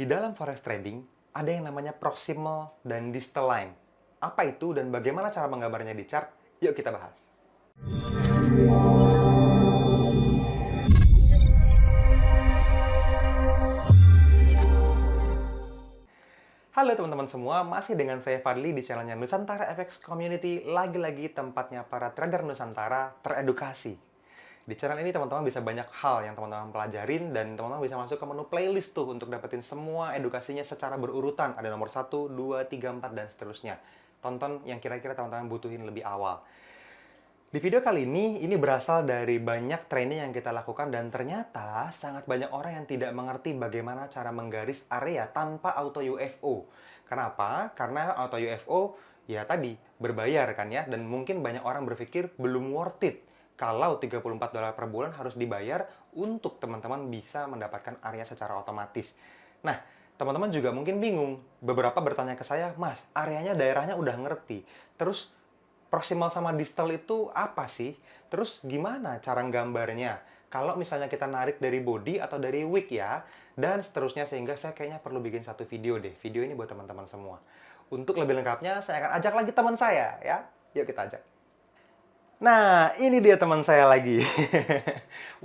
Di dalam forex trading, ada yang namanya proximal dan distal line. Apa itu dan bagaimana cara menggambarnya di chart? Yuk kita bahas. Halo teman-teman semua, masih dengan saya Fadli di channelnya Nusantara FX Community. Lagi-lagi tempatnya para trader Nusantara teredukasi. Di channel ini teman-teman bisa banyak hal yang teman-teman pelajarin dan teman-teman bisa masuk ke menu playlist tuh untuk dapetin semua edukasinya secara berurutan. Ada nomor 1, 2, 3, 4, dan seterusnya. Tonton yang kira-kira teman-teman butuhin lebih awal. Di video kali ini berasal dari banyak training yang kita lakukan dan ternyata sangat banyak orang yang tidak mengerti bagaimana cara menggaris area tanpa auto UFO. Kenapa? Karena auto UFO ya tadi berbayar kan ya, dan mungkin banyak orang berpikir belum worth it kalau $34 per bulan harus dibayar untuk teman-teman bisa mendapatkan area secara otomatis. Nah, teman-teman juga mungkin bingung. Beberapa bertanya ke saya, "Mas, areanya daerahnya udah ngerti. Terus proximal sama distal itu apa sih? Terus gimana cara nggambarnya? Kalau misalnya kita narik dari body atau dari wick ya, dan seterusnya, sehingga saya kayaknya perlu bikin satu video deh. Video ini buat teman-teman semua. Untuk lebih lengkapnya, saya akan ajak lagi teman saya ya. Yuk kita ajak. Nah, ini dia teman saya lagi.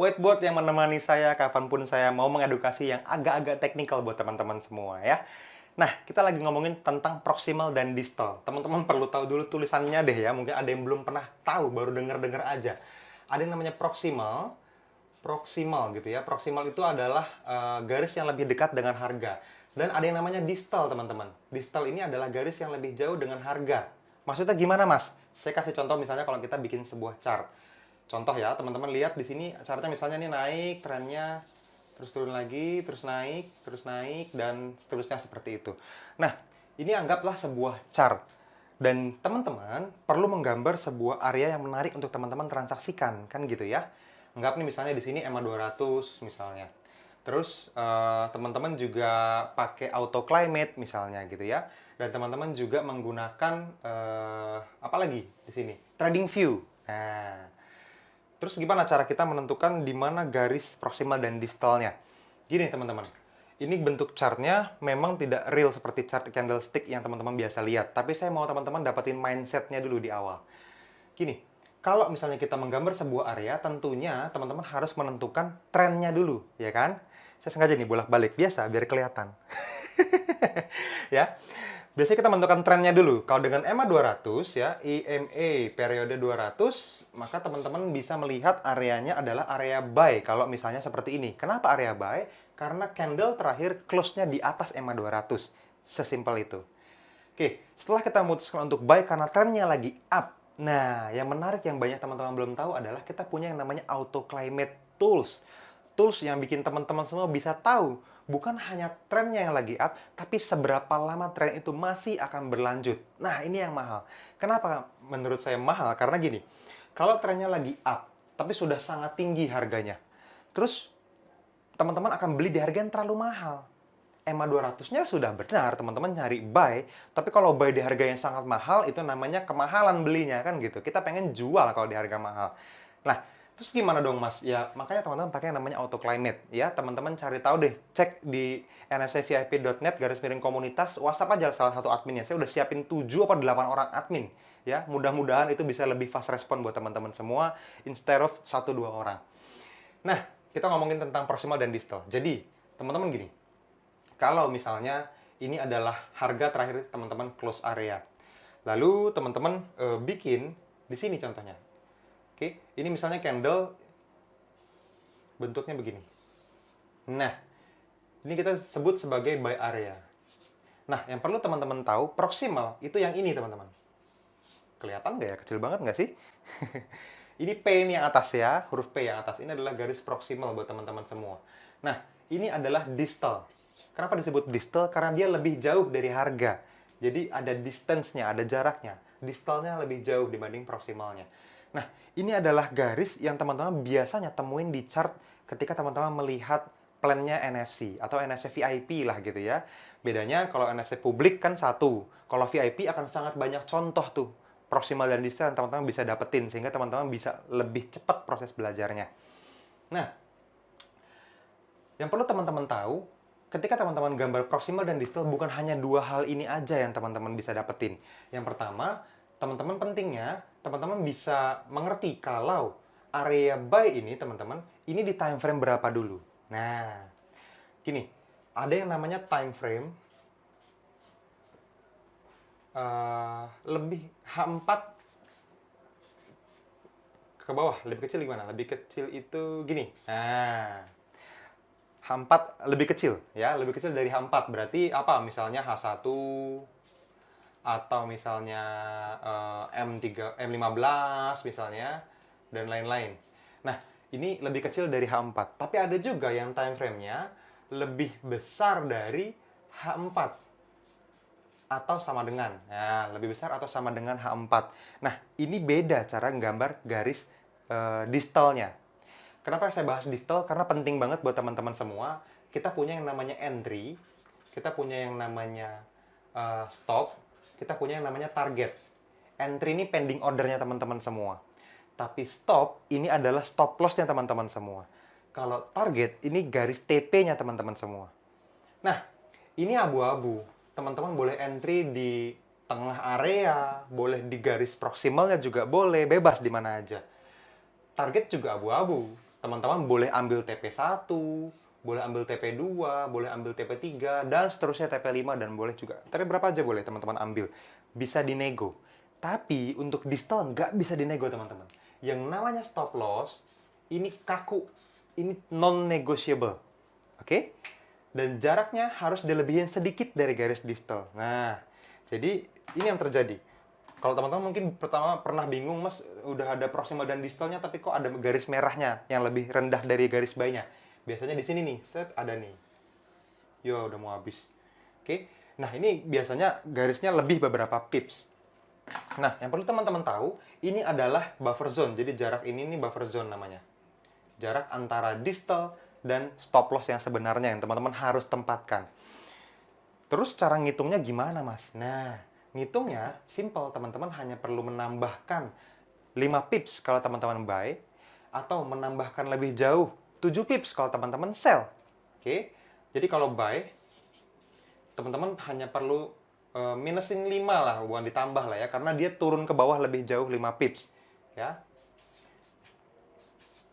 Whiteboard yang menemani saya kapanpun saya mau mengedukasi yang agak-agak teknikal buat teman-teman semua ya. Nah, kita lagi ngomongin tentang proximal dan distal. Teman-teman perlu tahu dulu tulisannya deh ya. Mungkin ada yang belum pernah tahu, baru denger-denger aja. Ada yang namanya proximal, proximal gitu ya. Proximal itu adalah garis yang lebih dekat dengan harga. Dan ada yang namanya distal, teman-teman. Distal ini adalah garis yang lebih jauh dengan harga. Maksudnya gimana, Mas? Saya kasih contoh misalnya kalau kita bikin sebuah chart. Contoh ya, teman-teman lihat di sini chartnya misalnya ini naik, trennya terus turun lagi, terus naik, dan seterusnya seperti itu. Nah, ini anggaplah sebuah chart. Dan teman-teman perlu menggambar sebuah area yang menarik untuk teman-teman transaksikan, kan gitu ya. Anggap nih misalnya di sini EMA 200 misalnya. Terus teman-teman juga pakai auto climate misalnya gitu ya. Dan teman-teman juga menggunakan apa lagi di sini? Trading view. Nah, terus gimana cara kita menentukan di mana garis proximal dan distalnya? Gini teman-teman, ini bentuk chartnya memang tidak real seperti chart candlestick yang teman-teman biasa lihat. Tapi saya mau teman-teman dapetin mindsetnya dulu di awal. Gini, kalau misalnya kita menggambar sebuah area, tentunya teman-teman harus menentukan trennya dulu, ya kan? Saya sengaja nih bolak-balik, biasa biar kelihatan. Ya. Biasanya kita menentukan trennya dulu. Kalau dengan EMA 200 ya, EMA periode 200, maka teman-teman bisa melihat areanya adalah area buy kalau misalnya seperti ini. Kenapa area buy? Karena candle terakhir close-nya di atas EMA 200. Sesimpel itu. Oke, setelah kita memutuskan untuk buy karena trennya lagi up. Nah, yang menarik yang banyak teman-teman belum tahu adalah kita punya yang namanya auto climate tools. Tools yang bikin teman-teman semua bisa tahu bukan hanya trennya yang lagi up, tapi seberapa lama tren itu masih akan berlanjut. Nah, ini yang mahal. Kenapa menurut saya mahal? Karena gini, kalau trennya lagi up, tapi sudah sangat tinggi harganya, terus teman-teman akan beli di harga yang terlalu mahal. EMA 200-nya sudah benar, teman-teman nyari buy, tapi kalau buy di harga yang sangat mahal, itu namanya kemahalan belinya, kan gitu. Kita pengen jual kalau di harga mahal. Nah, terus gimana dong, Mas? Ya, makanya teman-teman pakai yang namanya auto climate. Ya, teman-teman cari tahu deh, cek di nfcvip.net/komunitas, WhatsApp aja salah satu adminnya. Saya udah siapin 7 atau 8 orang admin. Ya, mudah-mudahan itu bisa lebih fast respon buat teman-teman semua, instead of 1-2 orang. Nah, kita ngomongin tentang proximal dan distal. Jadi, teman-teman gini, kalau misalnya ini adalah harga terakhir teman-teman close area. Lalu teman-teman bikin di sini contohnya. Oke, ini misalnya candle bentuknya begini. Nah, ini kita sebut sebagai buy area. Nah, yang perlu teman-teman tahu, proximal itu yang ini, teman-teman. Kelihatan nggak ya? Kecil banget nggak sih? Ini P ini yang atas ya, huruf P yang atas. Ini adalah garis proximal buat teman-teman semua. Nah, ini adalah distal. Kenapa disebut distal? Karena dia lebih jauh dari harga. Jadi ada distance-nya, ada jaraknya. Distalnya lebih jauh dibanding proximalnya. Nah, ini adalah garis yang teman-teman biasanya temuin di chart ketika teman-teman melihat plannya NFC atau NFC VIP lah gitu ya. Bedanya kalau NFC publik kan satu. Kalau VIP akan sangat banyak contoh tuh proximal dan distal yang teman-teman bisa dapetin sehingga teman-teman bisa lebih cepat proses belajarnya. Nah, yang perlu teman-teman tahu, ketika teman-teman gambar proximal dan distal, bukan hanya dua hal ini aja yang teman-teman bisa dapetin. Yang pertama, teman-teman pentingnya, teman-teman bisa mengerti kalau area buy ini, teman-teman, ini di time frame berapa dulu. Nah, gini, ada yang namanya time frame lebih H4 ke bawah, lebih kecil gimana? Lebih kecil itu gini. Nah, H4 lebih kecil ya, lebih kecil dari H4. Berarti apa? Misalnya H1 atau misalnya M15 misalnya dan lain-lain. Nah, ini lebih kecil dari H4. Tapi ada juga yang time frame-nya lebih besar dari H4 atau sama dengan. Nah, lebih besar atau sama dengan H4. Nah, ini beda cara nggambar garis distalnya. Kenapa saya bahas distal? Karena penting banget buat teman-teman semua. Kita punya yang namanya entry, kita punya yang namanya stop, kita punya yang namanya target. Entry ini pending ordernya teman-teman semua. Tapi stop ini adalah stop loss-nya teman-teman semua. Kalau target ini garis TP-nya teman-teman semua. Nah, ini abu-abu. Teman-teman boleh entry di tengah area, boleh di garis proximalnya juga boleh, bebas di mana aja. Target juga abu-abu. Teman-teman boleh ambil TP1, boleh ambil TP2, boleh ambil TP3, dan seterusnya TP5, dan boleh juga. Tapi berapa aja boleh teman-teman ambil. Bisa dinego. Tapi untuk distal nggak bisa dinego teman-teman. Yang namanya stop loss, ini kaku. Ini non-negotiable. Oke? Dan jaraknya harus dilebihin sedikit dari garis distal. Nah, jadi ini yang terjadi. Kalau teman-teman mungkin pertama pernah bingung, Mas, udah ada proximal dan distalnya, tapi kok ada garis merahnya yang lebih rendah dari garis buy-nya. Biasanya di sini nih, set ada nih. Yo, udah mau habis. Oke. Nah, ini biasanya garisnya lebih beberapa pips. Nah, yang perlu teman-teman tahu, ini adalah buffer zone. Jadi jarak ini nih buffer zone namanya. Jarak antara distal dan stop loss yang sebenarnya yang teman-teman harus tempatkan. Terus cara ngitungnya gimana, Mas? Nah, ngitungnya simple, teman-teman hanya perlu menambahkan 5 pips kalau teman-teman buy, atau menambahkan lebih jauh 7 pips kalau teman-teman sell. Oke, jadi kalau buy, teman-teman hanya perlu minusin 5 lah, bukan ditambah lah ya, karena dia turun ke bawah lebih jauh 5 pips. Ya.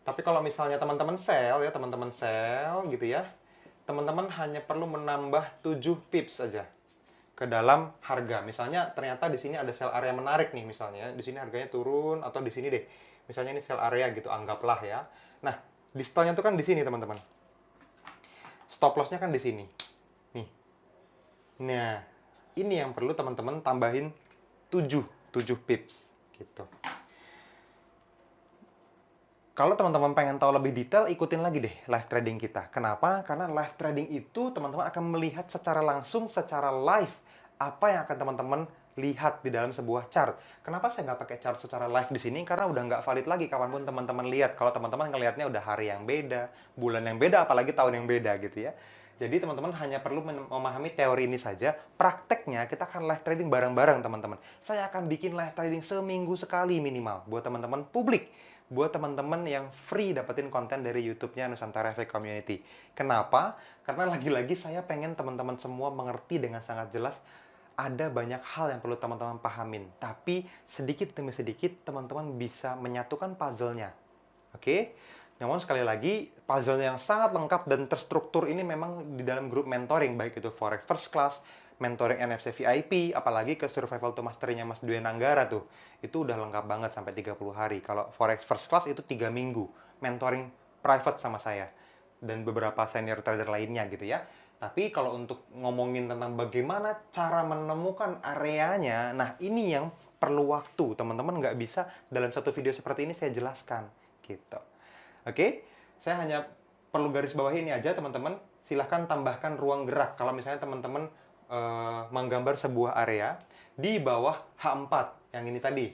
Tapi kalau misalnya teman-teman sell ya, teman-teman sell gitu ya, teman-teman hanya perlu menambah 7 pips saja ke dalam harga. Misalnya ternyata di sini ada sell area menarik nih misalnya. Di sini harganya turun atau di sini deh. Misalnya ini sell area gitu, anggaplah ya. Nah, distalnya tuh kan di sini teman-teman. Stop loss-nya kan di sini. Nih. Nah, ini yang perlu teman-teman tambahin 7 pips gitu. Kalau teman-teman pengen tahu lebih detail, ikutin lagi deh live trading kita. Kenapa? Karena live trading itu teman-teman akan melihat secara langsung, secara live, apa yang akan teman-teman lihat di dalam sebuah chart. Kenapa saya nggak pakai chart secara live di sini? Karena udah nggak valid lagi kapanpun teman-teman lihat. Kalau teman-teman ngelihatnya udah hari yang beda, bulan yang beda, apalagi tahun yang beda gitu ya. Jadi teman-teman hanya perlu memahami teori ini saja. Prakteknya kita akan live trading bareng-bareng teman-teman. Saya akan bikin live trading seminggu sekali minimal buat teman-teman publik. Buat teman-teman yang free dapetin konten dari YouTube-nya Nusantara Efek Community. Kenapa? Karena lagi-lagi saya pengen teman-teman semua mengerti dengan sangat jelas. Ada banyak hal yang perlu teman-teman pahamin. Tapi sedikit demi sedikit teman-teman bisa menyatukan puzzle-nya. Oke? Namun sekali lagi, puzzle yang sangat lengkap dan terstruktur ini memang di dalam grup mentoring. Baik itu Forex First Class, mentoring NFC VIP, apalagi ke Survival to Mastery-nya Mas Dwi Nanggara tuh. Itu udah lengkap banget sampai 30 hari. Kalau Forex First Class itu 3 minggu. Mentoring private sama saya. Dan beberapa senior trader lainnya gitu ya. Tapi kalau untuk ngomongin tentang bagaimana cara menemukan areanya, nah ini yang perlu waktu. Teman-teman nggak bisa dalam satu video seperti ini saya jelaskan. Gitu. Oke? Saya hanya perlu garis bawah ini aja teman-teman. Silahkan tambahkan ruang gerak. Kalau misalnya teman-teman menggambar sebuah area di bawah H4 yang ini tadi.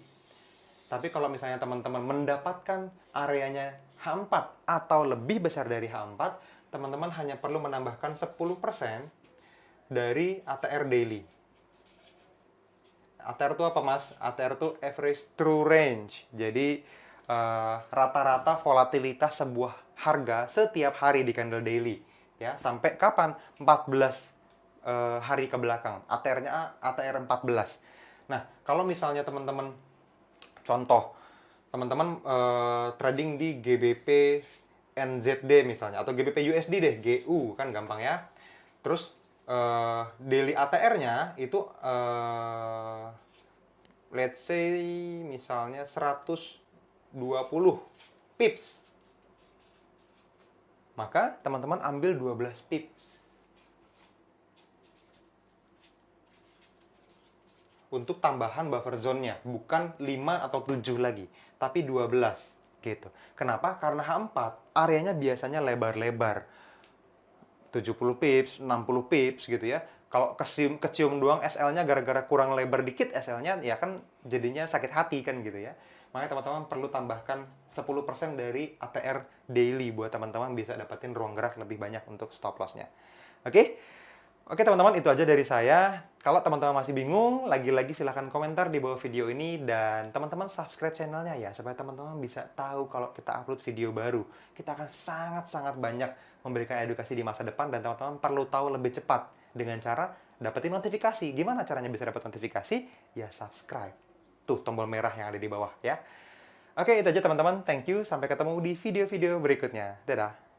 Tapi kalau misalnya teman-teman mendapatkan areanya H4 atau lebih besar dari H4, teman-teman hanya perlu menambahkan 10% dari ATR daily. ATR itu apa, Mas? ATR itu average true range. Jadi rata-rata volatilitas sebuah harga setiap hari di candle daily. ya, sampai kapan? 14 hari ke belakang. ATR-nya ATR 14. Nah, kalau misalnya teman-teman contoh, teman-teman trading di GBP NZD misalnya, atau GBP USD deh, GU kan gampang ya. Terus daily ATR-nya itu let's say misalnya 120 pips. Maka teman-teman ambil 12 pips. Untuk tambahan buffer zone-nya, bukan 5 atau 7 lagi, tapi 12 gitu. Kenapa? Karena H4 areanya biasanya lebar-lebar. 70 pips, 60 pips gitu ya. Kalau kecium doang SL-nya gara-gara kurang lebar dikit SL-nya, ya kan jadinya sakit hati kan gitu ya. Makanya teman-teman perlu tambahkan 10% dari ATR daily buat teman-teman bisa dapetin ruang gerak lebih banyak untuk stop loss-nya. Oke? Oke teman-teman, itu aja dari saya. Kalau teman-teman masih bingung, lagi-lagi silahkan komentar di bawah video ini. Dan teman-teman subscribe channelnya ya, supaya teman-teman bisa tahu kalau kita upload video baru. Kita akan sangat-sangat banyak memberikan edukasi di masa depan. Dan teman-teman perlu tahu lebih cepat dengan cara dapetin notifikasi. Gimana caranya bisa dapat notifikasi? Ya subscribe. Tuh tombol merah yang ada di bawah ya. Oke, itu aja teman-teman. Thank you. Sampai ketemu di video-video berikutnya. Dadah.